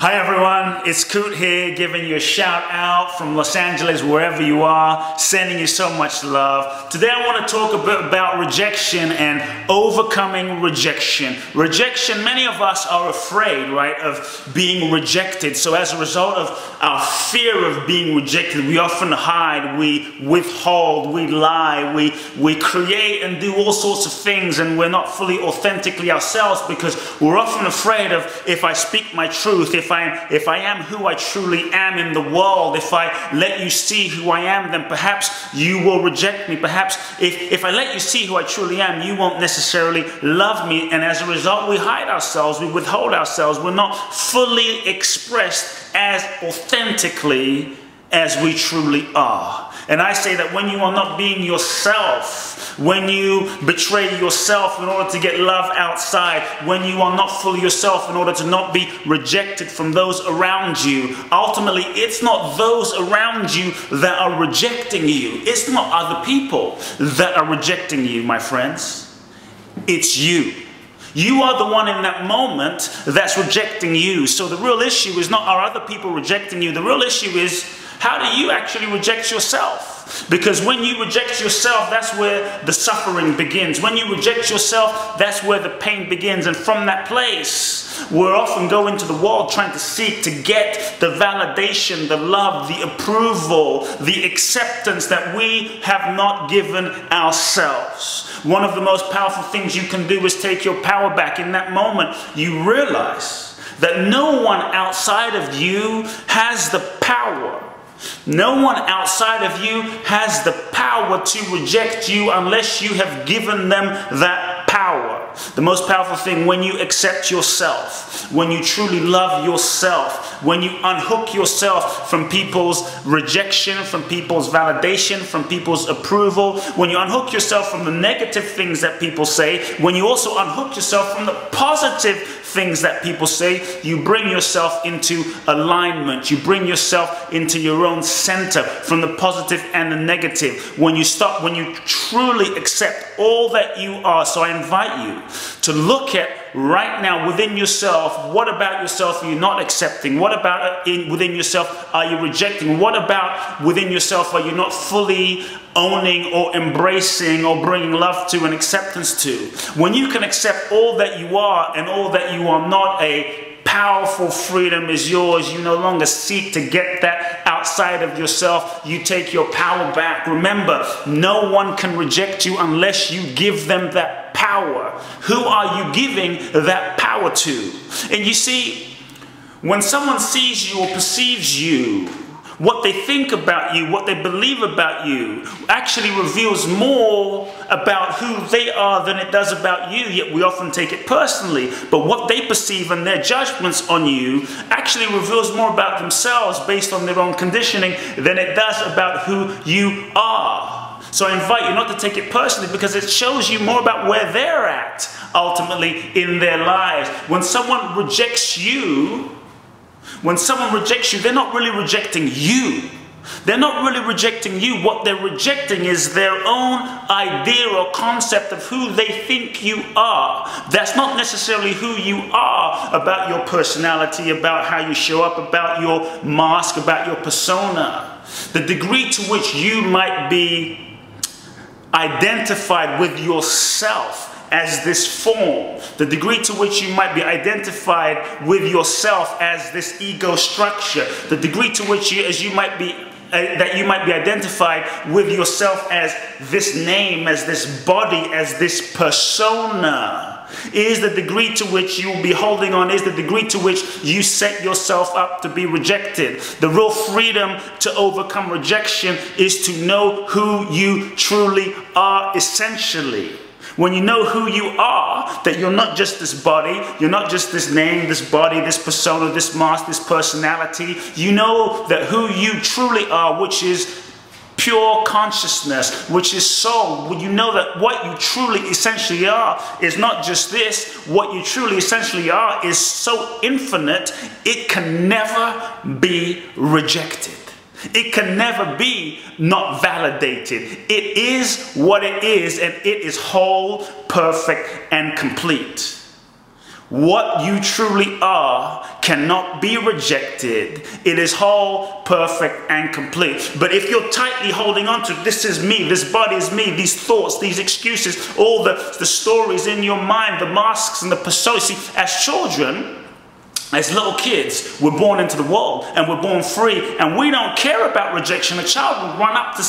Hi everyone, it's Kute here, giving you a shout out from Los Angeles, wherever you are, sending you so much love. Today I want to talk a bit about rejection and overcoming rejection. Rejection, many of us are afraid, right, of being rejected. So as a result of our fear of being rejected, we often hide, we withhold, we lie, we create and do all sorts of things, and we're not fully authentically ourselves because we're often afraid of, if I speak my truth, if I am who I truly am in the world, if I let you see who I am, then perhaps you will reject me. Perhaps if I let you see who I truly am, you won't necessarily love me. And as a result, we hide ourselves, we withhold ourselves. We're not fully expressed as authentically as we truly are. And I say that when you are not being yourself, when you betray yourself in order to get love outside, when you are not fully yourself in order to not be rejected from those around you, ultimately it's not those around you that are rejecting you. It's not other people that are rejecting you, my friends. It's you. You are the one in that moment that's rejecting you. So the real issue is not, are other people rejecting you? The real issue is, how do you actually reject yourself? Because when you reject yourself, that's where the suffering begins. When you reject yourself, that's where the pain begins. And from that place, we're often go into the world trying to seek to get the validation, the love, the approval, the acceptance that we have not given ourselves. One of the most powerful things you can do is take your power back. In that moment, you realize that no one outside of you has the power. No one outside of you has the power to reject you unless you have given them that power. The most powerful thing, when you accept yourself, when you truly love yourself, when you unhook yourself from people's rejection, from people's validation, from people's approval, when you unhook yourself from the negative things that people say, when you also unhook yourself from the positive things that people say, you bring yourself into alignment. You bring yourself into your own center from the positive and the negative. When you truly accept all that you are. So I invite you to look at right now within yourself, what about yourself are you not accepting? What about within yourself are you rejecting? What about within yourself are you not fully owning or embracing or bringing love to and acceptance to? When you can accept all that you are and all that you are not, a powerful freedom is yours. You no longer seek to get that outside of yourself. You take your power back. Remember, no one can reject you unless you give them that power. Who are you giving that power to? And you see, when someone sees you or perceives you, what they think about you, what they believe about you, actually reveals more about who they are than it does about you, yet we often take it personally. But what they perceive and their judgments on you actually reveals more about themselves based on their own conditioning than it does about who you are. So I invite you not to take it personally, because it shows you more about where they're at ultimately in their lives. When someone rejects you, they're not really rejecting you. They're not really rejecting you. What they're rejecting is their own idea or concept of who they think you are. That's not necessarily who you are, about your personality, about how you show up, about your mask, about your persona. The degree to which you might be identified with yourself as this form, the degree to which you might be identified with yourself as this ego structure, the degree to which you might be identified with yourself as this name, as this body, as this persona, is the degree to which you will be holding on, is the degree to which you set yourself up to be rejected. The real freedom to overcome rejection is to know who you truly are essentially. When you know who you are, that you're not just this body, you're not just this name, this body, this persona, this mask, this personality. You know that who you truly are, which is pure consciousness, which is soul. When you know that what you truly essentially are is not just this, what you truly essentially are is so infinite, it can never be rejected. It can never be not validated. It is what it is, and it is whole, perfect, and complete. What you truly are cannot be rejected. It is whole, perfect, and complete. But if you're tightly holding on to, this is me, this body is me, these thoughts, these excuses, all the stories in your mind, the masks and the personas. See, as children, as little kids, we're born into the world and we're born free, and we don't care about rejection. A child will run up to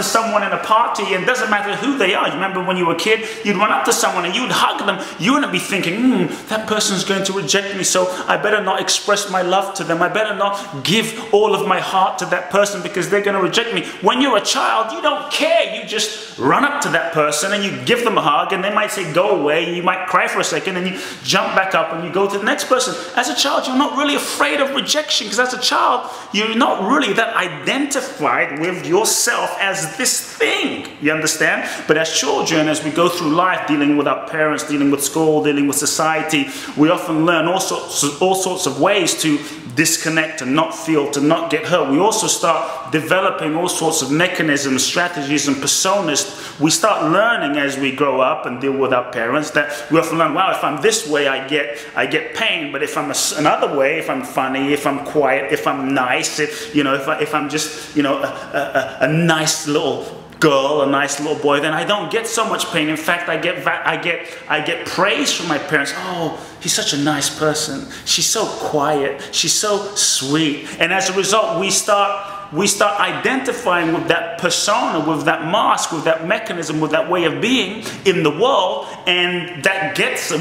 someone in a party, and it doesn't matter who they are. You remember when you were a kid, you'd run up to someone and you'd hug them. You wouldn't be thinking, that person's going to reject me, so I better not express my love to them. I better not give all of my heart to that person because they're going to reject me. When you're a child, you don't care. You just run up to that person and you give them a hug, and they might say, go away. You might cry for a second, and you jump back up and you go to the next person. As a child, you're not really afraid of rejection, because as a child, you're not really that identified with yourself as this thing. You understand? But as children, as we go through life, dealing with our parents, dealing with school, dealing with society, we often learn all sorts of ways to disconnect, to not feel, to not get hurt. We also start developing all sorts of mechanisms, strategies, and personas. We start learning as we grow up and deal with our parents that we often learn, wow, if I'm this way, I get pain, but if I'm another way, if I'm funny, if I'm quiet, if I'm nice, if I'm just, a nice little girl, a nice little boy, then I don't get so much pain. In fact, I get praise from my parents. Oh, he's such a nice person. She's so quiet. She's so sweet. And as a result, we start identifying with that persona, with that mask, with that mechanism, with that way of being in the world, and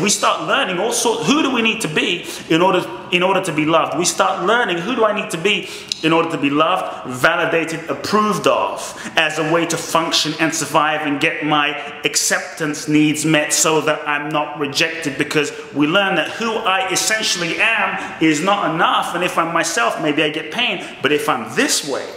we start learning also who do we need to be in order to be loved. We start learning who do I need to be in order to be loved, validated, approved of, as a way to function and survive and get my acceptance needs met so that I'm not rejected, because we learn that who I essentially am is not enough, and if I'm myself, maybe I get pain, but if I'm this way,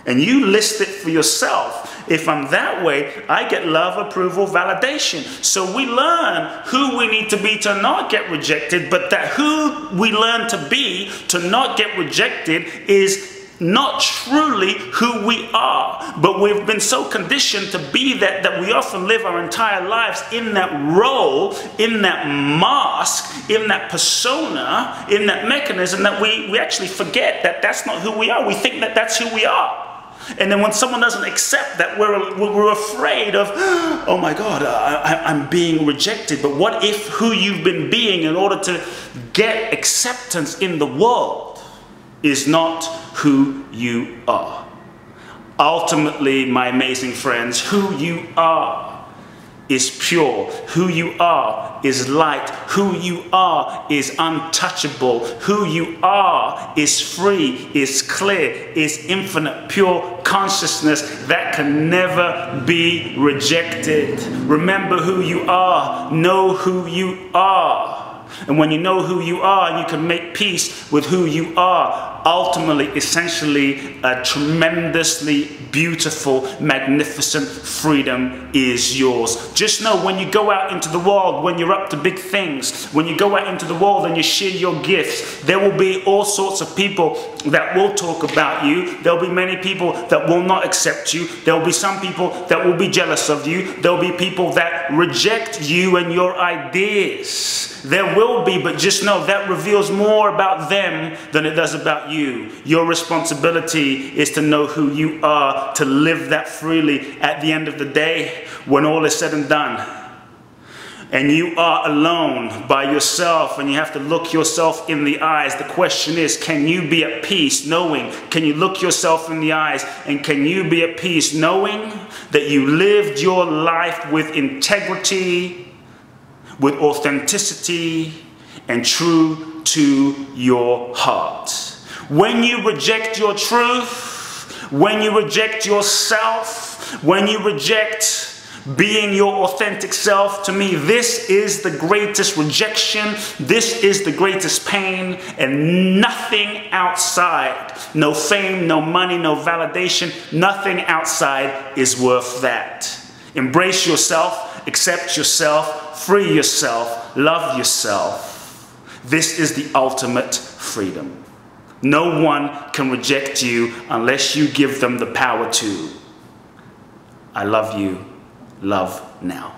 and you list it for yourself, if I'm that way, I get love, approval, validation. So we learn who we need to be to not get rejected, but that who we learn to be to not get rejected is not truly who we are. But we've been so conditioned to be that we often live our entire lives in that role, in that mask, in that persona, in that mechanism, that we actually forget that that's not who we are. We think that that's who we are. And then when someone doesn't accept that, we're afraid of, oh my God, I'm being rejected. But what if who you've been being in order to get acceptance in the world is not who you are? Ultimately, my amazing friends, who you are is pure. Who you are is light. Who you are is untouchable. Who you are is free, is clear, is infinite, pure consciousness that can never be rejected. Remember who you are. Know who you are. And when you know who you are, you can make peace with who you are. Ultimately, essentially, a tremendously beautiful, magnificent freedom is yours. Just know when you go out into the world, when you're up to big things, when you go out into the world and you share your gifts, there will be all sorts of people that will talk about you. There'll be many people that will not accept you. There'll be some people that will be jealous of you. There'll be people that reject you and your ideas. There will be, but just know that reveals more about them than it does about you. Your responsibility is to know who you are, to live that freely at the end of the day, when all is said and done. And you are alone by yourself, and you have to look yourself in the eyes. The question is, can you be at peace knowing? Can you look yourself in the eyes, and can you be at peace knowing that you lived your life with integrity, with authenticity, and true to your heart? When you reject your truth, when you reject yourself, when you reject being your authentic self, to me, this is the greatest rejection. This is the greatest pain, and nothing outside, no fame, no money, no validation, nothing outside is worth that. Embrace yourself, accept yourself, free yourself, love yourself. This is the ultimate freedom. No one can reject you unless you give them the power to. I love you. Love now.